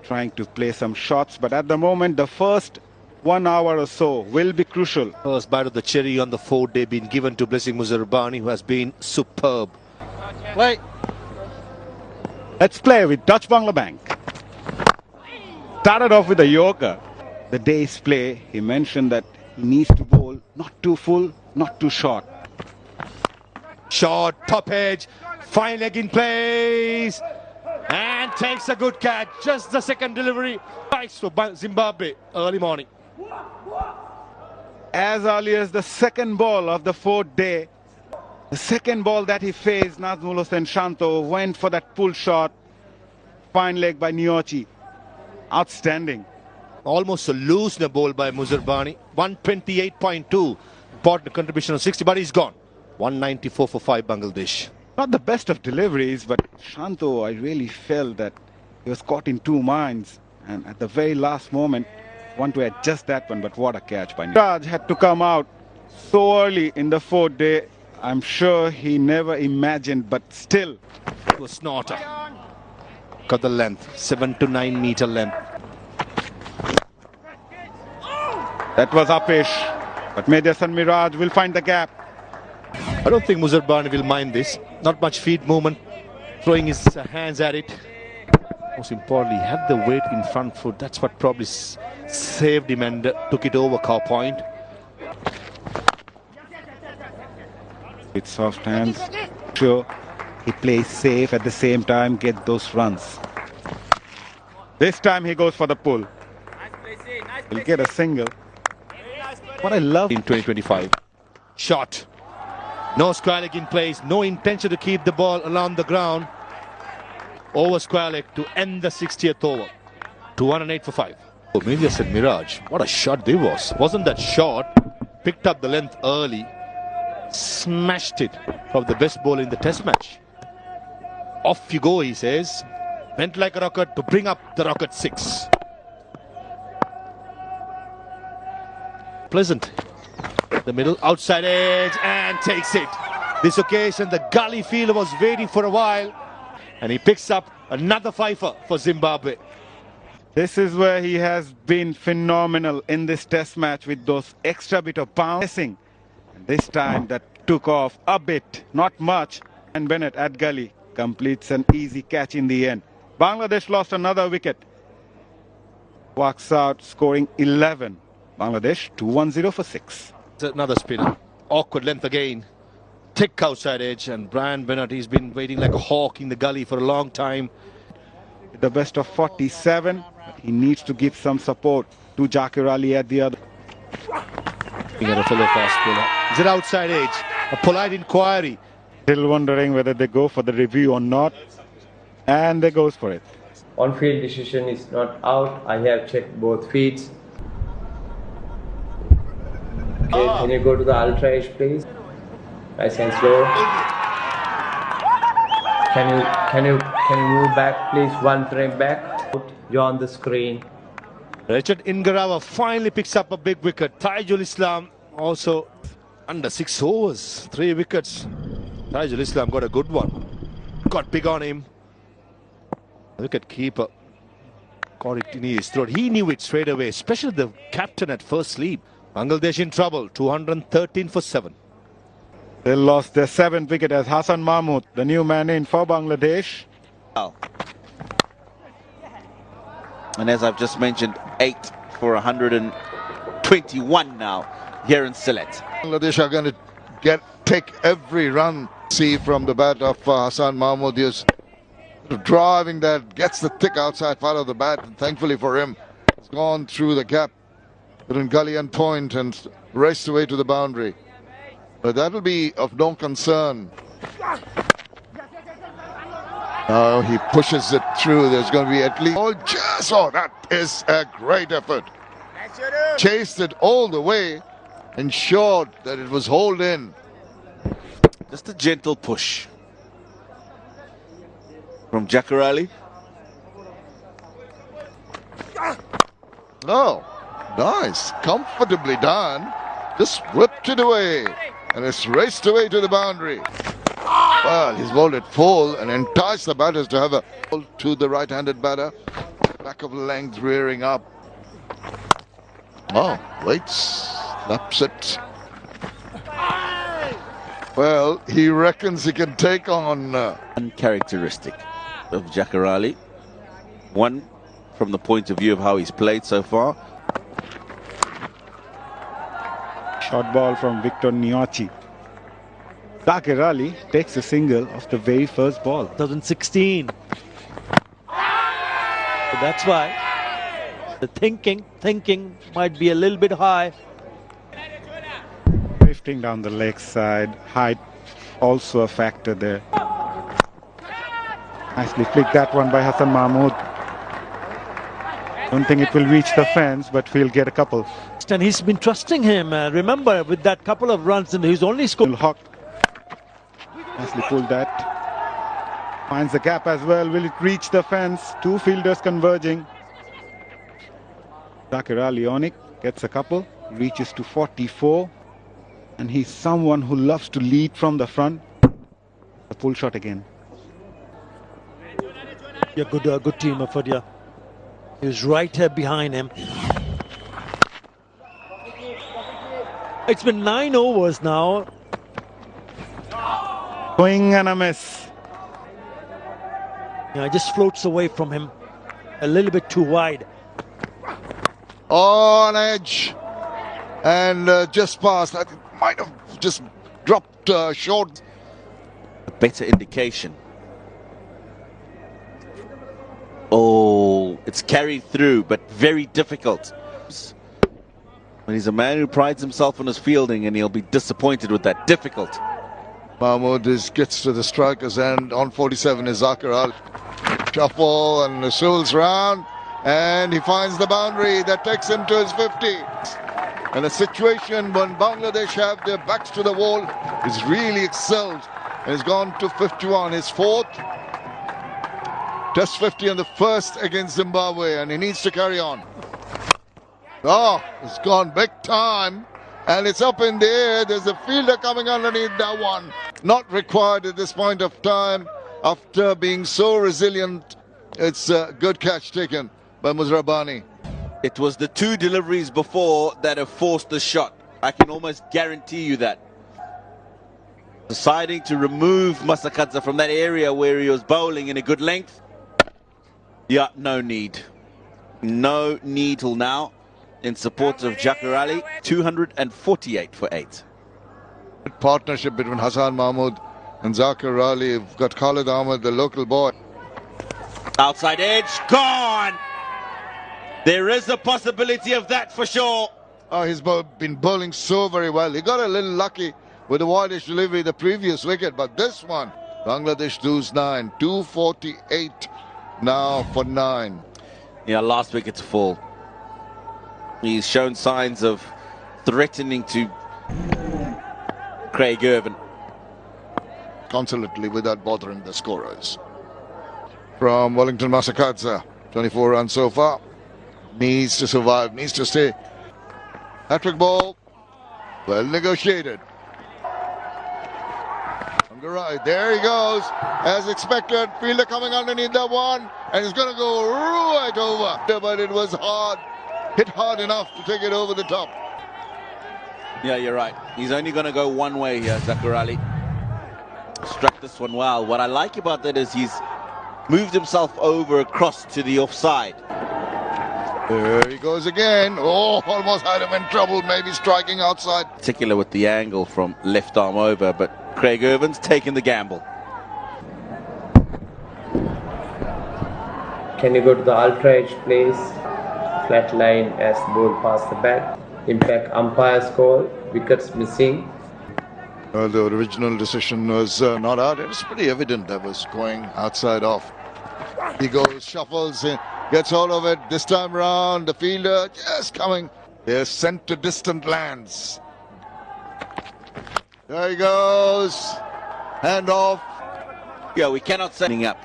trying to play some shots, but at the moment, the first 1 hour or so will be crucial. First bite of the cherry on the fourth day being given to Blessing Muzerbani, who has been superb. Play. Let's play with Dutch Bangla Bank. Started off with a Yorker. The day's play, he mentioned that he needs to bowl not too full, not too short. Short, top edge, fine leg in place, and takes a good catch. Just the second delivery. Nice for Zimbabwe early morning. As early as the second ball of the fourth day, the second ball that he faced, Nazmul Hossain Shanto went for that pull shot. Fine leg by Niochi. Outstanding. Almost a loosener ball by Muzerbani. 128.2. Important contribution of 60, but he's gone. 194 for 5 Bangladesh. Not the best of deliveries, but Shanto, I really felt that he was caught in two minds. And at the very last moment, want to adjust that one, but what a catch by Raj had to come out so early in the fourth day. I'm sure he never imagined, but still. It was Snorter. Got the length, 7 to 9 meter length. That was uppish, but Mediasan Miraj will find the gap. I don't think Muzerbani will mind this. Not much feet movement, throwing his hands at it. Most importantly, he had the weight in front foot. That's what probably saved him and took it over cow point. With soft hands, sure, he plays safe at the same time, get those runs. This time he goes for the pull. He'll get a single. What I love in 2025. Shot. No square leg in place. No intention to keep the ball along the ground. Over square leg to end the 60th over. 208 for 5. Oh, maybe I said Miraj. What a shot there was. Wasn't that short? Picked up the length early. Smashed it from the best ball in the test match. Off you go, he says. Went like a rocket to bring up the rocket 6. Pleasant. The middle, outside edge, and takes it. This occasion, the gully fielder was waiting for a while, and he picks up another fifer for Zimbabwe. This is where he has been phenomenal in this test match with those extra bit of bouncing. And this time that took off a bit, not much. And Bennett at gully completes an easy catch in the end. Bangladesh lost another wicket. Walks out scoring 11. Bangladesh 210 for 6. Another spinner. Awkward length again. Thick outside edge, and Brian Bennett, he's been waiting like a hawk in the gully for a long time. The best of 47. He needs to give some support to Zakir Ali at the other. Looking at a fellow fast bowler. Is it outside edge? A polite inquiry. Still wondering whether they go for the review or not. And they goes for it. On-field decision is not out. I have checked both feeds. Okay, can you go to the ultra edge, please? Nice and slow. Can you move back, please? One frame back. You're on the screen. Richard Ingarawa finally picks up a big wicket. Taijul Islam also under 6 overs, 3 wickets. Taijul Islam got a good one. Got big on him. Wicket keeper got it in his throat. He knew it straight away, especially the captain at first sleep. Bangladesh in trouble, 213 for 7. They lost their 7th wicket as Hassan Mahmood, the new man in for Bangladesh. And as I've just mentioned, 8 for 121 now here in Sylhet. Bangladesh are going to take every run see from the bat of Hassan Mahmood. He's driving that, gets the thick outside part of the bat, and thankfully for him, it's gone through the gap between gully and point and raced away to the boundary. But that will be of no concern. Oh, he pushes it through. There's going to be at least... Oh, that is a great effort. Chased it all the way, ensured that it was holed in. Just a gentle push from Zakir Ali. Oh, nice. Comfortably done. Just whipped it away. And it's raced away to the boundary. Well, he's bowled it full and enticed the batters to have a ball to the right-handed batter. Back of the length rearing up. Oh, waits, laps it. Well, he reckons he can take on... Uncharacteristic of Zachar Ali. One, from the point of view of how he's played so far. Short ball from Victor Niochi. Zachar Ali takes a single of the very first ball. 2016. So that's why the thinking might be a little bit high. Drifting down the leg side. Height also a factor there. Nicely flicked that one by Hassan Mahmood. Don't think it will reach the fence, but we'll get a couple. And he's been trusting him. Remember, with that couple of runs, and he's only scored. Hawk nicely pulled that. Finds the gap as well. Will it reach the fence? Two fielders converging. Zachar Ali on it. Gets a couple. Reaches to 44. And he's someone who loves to lead from the front. A pull shot again. Yeah, good team effort, yeah. He was right here behind him. It's been 9 overs now. Swing and a miss. Yeah, it just floats away from him. A little bit too wide. On edge. And just past. I think might have just dropped short. A better indication. Oh, it's carried through, but very difficult. When he's a man who prides himself on his fielding, and he'll be disappointed with that. Difficult. Mahmood gets to the strikers, and on 47 is Zachar Ali. Shuffle and swivels round, and he finds the boundary that takes him to his 50. And a situation when Bangladesh have their backs to the wall is really excelled, and has gone to 51, his fourth. Test 50 on the first against Zimbabwe, and he needs to carry on. Oh, it's gone big time, and it's up in the air. There's a fielder coming underneath that one. Not required at this point of time. After being so resilient, it's a good catch taken by Musrabani. It was the two deliveries before that have forced the shot. I can almost guarantee you that. Deciding to remove Masakadza from that area where he was bowling in a good length. Yeah, no need. No need till now in support of Zachar Ali. 248 for 8. Partnership between Hassan Mahmood and Zachar Ali. You've got Khalid Ahmed, the local boy. Outside edge, gone! There is a possibility of that for sure. Oh, he's been bowling so very well. He got a little lucky with the wideish delivery the previous wicket, but this one, Bangladesh lose 9. 248 now for 9. Yeah, last wicket's full. He's shown signs of threatening to Craig Irvin. Consolidly without bothering the scorers. From Wellington Masakadza, 24 runs so far. Needs to survive, needs to stay. Hat-trick ball, well negotiated. On the right, there he goes. As expected, fielder coming underneath that one, and he's going to go right over. But it was hard, hit hard enough to take it over the top. Yeah, you're right. He's only going to go one way here, Zachar Ali. Struck this one well. What I like about that is he's moved himself over across to the offside. There he goes again. Oh, almost had him in trouble, maybe striking outside. Particular with the angle from left arm over, but Craig Irvin's taken the gamble. Can you go to the ultra edge, please? Flat line as ball past the bat. Impact umpire's call. Wickets missing. Well, the original decision was not out. It was pretty evident that was going outside off. He goes, shuffles in, gets hold of it. This time round, the fielder just coming. They're sent to distant lands. There he goes. Hand off. Yeah, we cannot setting up.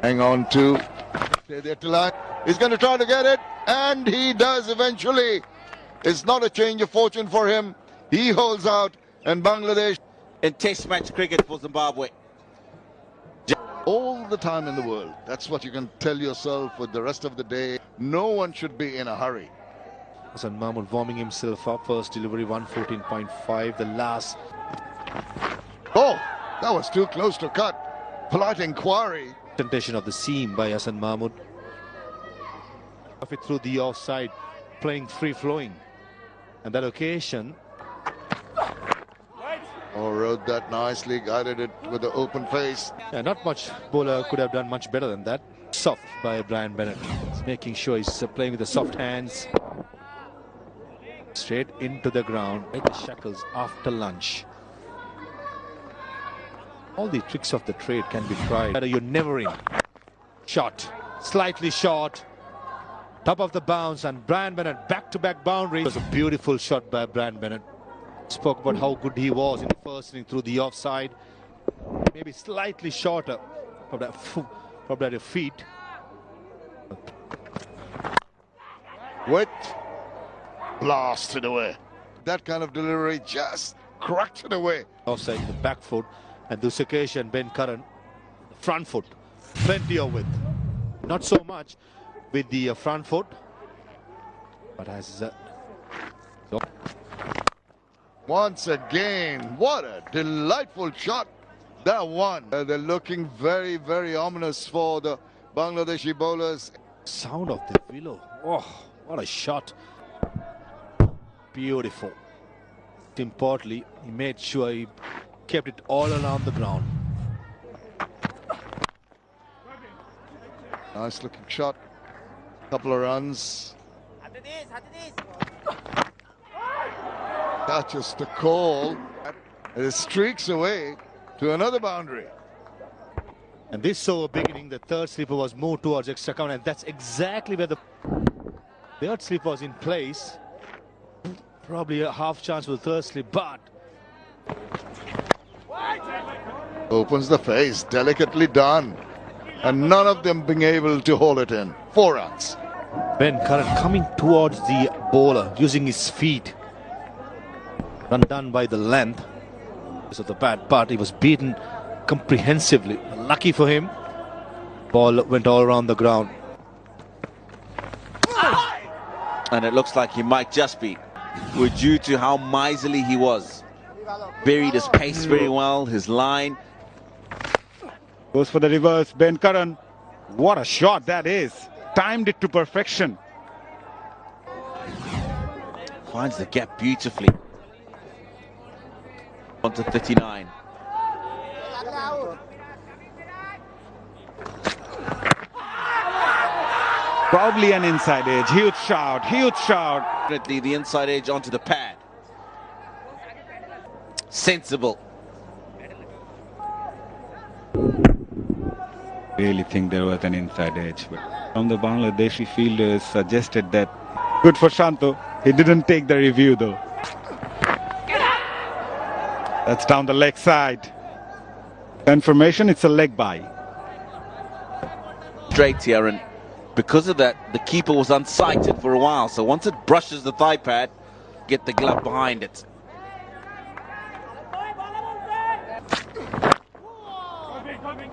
Hang on to. Stay there till line. He's going to try to get it, and he does eventually. It's not a change of fortune for him. He holds out, and Bangladesh in Test match cricket for Zimbabwe. All the time in the world. That's what you can tell yourself for the rest of the day. No one should be in a hurry. Hasan Mahmood warming himself up. First delivery 114.5. The last. Oh, that was too close to cut. Polite inquiry. Presentation of the seam by Hasan Mahmood. Off it through the offside, playing free flowing. And that occasion. Oh, rode that nicely, guided it with the open face. Yeah, not much bowler could have done much better than that. Soft by Brian Bennett. He's making sure he's playing with the soft hands. Straight into the ground. Right, the shackles after lunch. All the tricks of the trade can be tried. You're never in. Shot. Slightly short. Top of the bounce, and Brian Bennett back-to-back boundary. It was a beautiful shot by Brian Bennett. Spoke about how good he was in the first inning through the offside. Maybe slightly shorter. Probably at your feet. With blasted away. That kind of delivery just cracked it away. Offside in the back foot. And this occasion, Ben Curran, front foot. Plenty of width. Not so much with the front foot. But as once again, what a delightful shot. That one. They're looking very, very ominous for the Bangladeshi bowlers. Sound of the willow. Oh, what a shot. Beautiful. Importantly, he made sure he kept it all around the ground. Nice looking shot. Couple of runs. Catches the call. It streaks away to another boundary. And this saw a beginning. The third slipper was moved towards extra count, and that's exactly where the third slip was in place. Probably a half chance for the third slip, but opens the face, delicately done. And none of them being able to hold it in. 4 runs. Ben Curran coming towards the bowler, using his feet. Run done by the length of the bat, but he was beaten comprehensively. Lucky for him, ball went all around the ground. And it looks like he might just be. Were due to how miserly he was. Buried his pace very well, his line. Goes for the reverse, Ben Curran. What a shot that is. Timed it to perfection. Finds the gap beautifully. On to 39. Probably an inside edge. Huge shout, huge shout. Definitely the inside edge onto the pad. Sensible. Really think there was an inside edge, but from the Bangladeshi fielders suggested that. Good for Shanto. He didn't take the review though. That's down the leg side. Confirmation, it's a leg bye. Straight here, and because of that, the keeper was unsighted for a while. So once it brushes the thigh pad, get the glove behind it.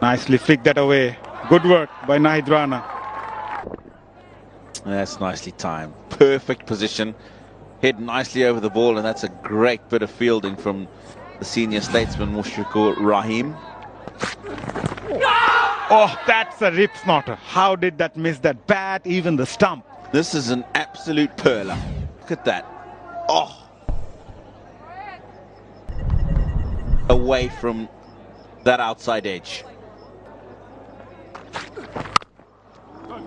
Nicely flicked that away. Good work by Nahid Rana. That's nicely timed. Perfect position. Head nicely over the ball, and that's a great bit of fielding from the senior statesman Mushfiqur Rahim. Oh, that's a rip snorter. How did that miss that bat, even the stump? This is an absolute perler. Look at that. Oh. Away from that outside edge.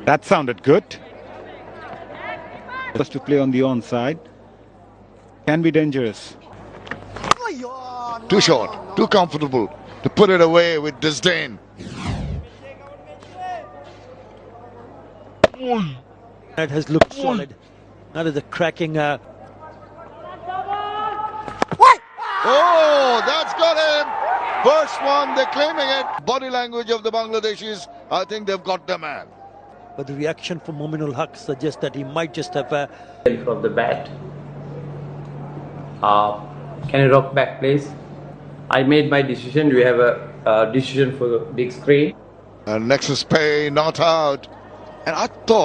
That sounded good. Just to play on the onside can be dangerous. Too short, too comfortable to put it away with disdain. That has looked solid. That is a cracking. Oh, that's got him. First one, they're claiming it. Body language of the Bangladeshis, I think they've got the man. But the reaction from Mominul Haq suggests that he might just have From the bat. Can you rock back, please? I made my decision. We have a decision for the big screen. And Nexus Pay not out. And I thought